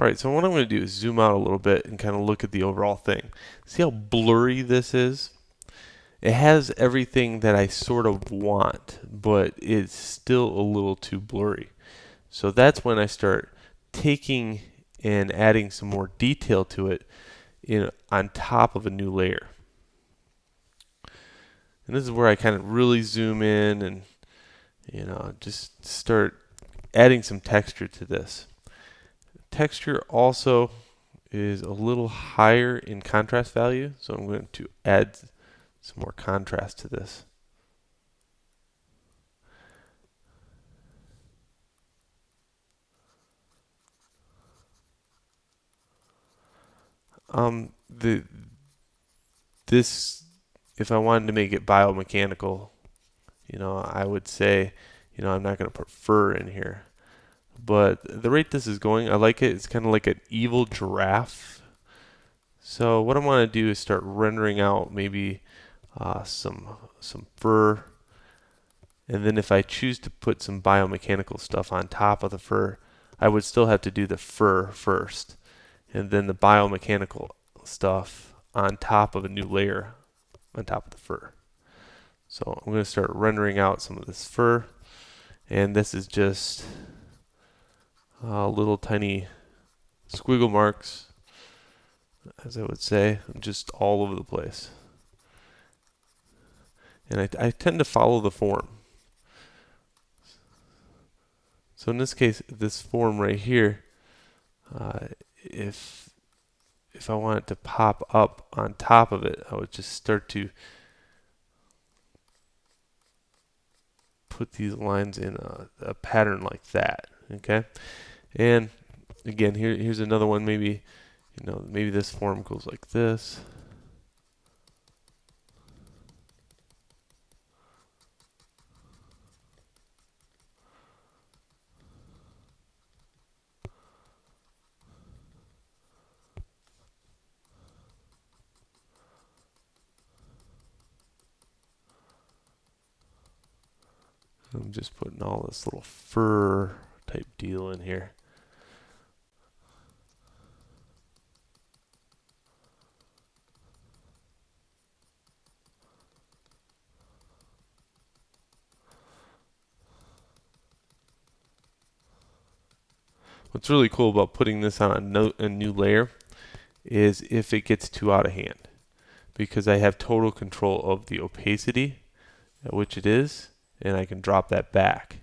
Alright, so what I'm going to do is zoom out a little bit and kind of look at the overall thing. See how blurry this is? It has everything that I sort of want, but it's still a little too blurry. So that's when I start taking and adding some more detail to it on top of a new layer. And this is where I kind of really zoom in and just start adding some texture to this. Texture also is a little higher in contrast value, so I'm going to add some more contrast to this. This, if I wanted to make it biomechanical, I would say, I'm not going to put fur in here. But the rate this is going, I like it. It's kind of like an evil giraffe. So what I want to do is start rendering out maybe some fur, and then if I choose to put some biomechanical stuff on top of the fur, I would still have to do the fur first, and then the biomechanical stuff on top of a new layer on top of the fur. So I'm going to start rendering out some of this fur, and this is just little tiny squiggle marks, as I would say, just all over the place. And I tend to follow the form. So in this case, this form right here, if I want it to pop up on top of it, I would just start to put these lines in a pattern like that. Okay, and again, here's another one. Maybe maybe this form goes like this. I'm just putting all this little fur type deal in here. What's really cool about putting this on a new layer is if it gets too out of hand, because I have total control of the opacity at which it is, and I can drop that back.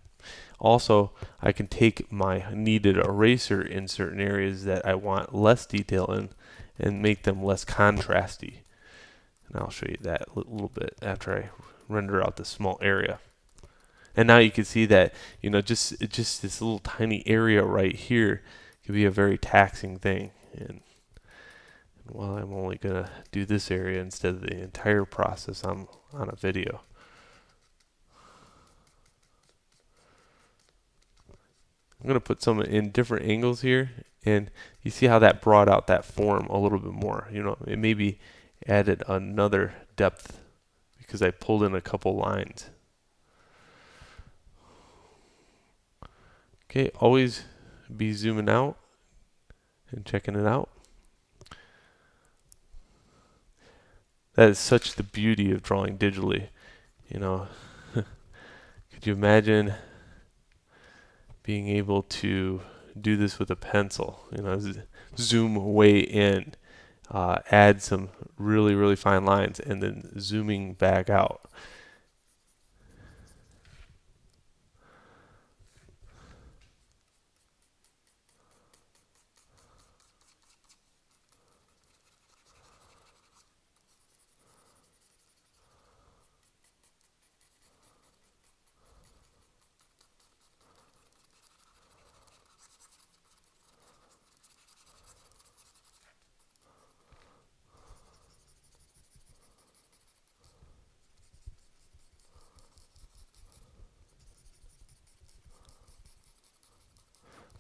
Also, I can take my needed eraser in certain areas that I want less detail in and make them less contrasty. And I'll show you that a little bit after I render out this small area. And now you can see that, just this little tiny area right here can be a very taxing thing. And well, I'm only going to do this area instead of the entire process on a video. I'm going to put some in different angles here, and you see how that brought out that form a little bit more. It maybe added another depth because I pulled in a couple lines. Okay, always be zooming out and checking it out. That is such the beauty of drawing digitally. Could you imagine being able to do this with a pencil? Zoom way in, add some really, really fine lines, and then zooming back out.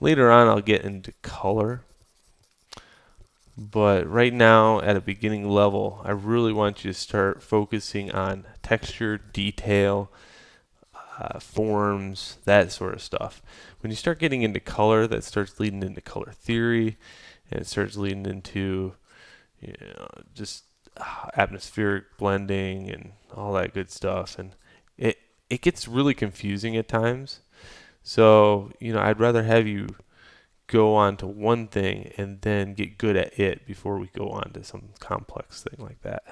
Later on, I'll get into color. But right now, at a beginning level, I really want you to start focusing on texture, detail, forms, that sort of stuff. When you start getting into color, that starts leading into color theory, and it starts leading into just atmospheric blending and all that good stuff, and it gets really confusing at times. So I'd rather have you go on to one thing and then get good at it before we go on to some complex thing like that.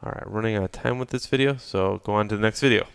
All right, running out of time with this video, so go on to the next video.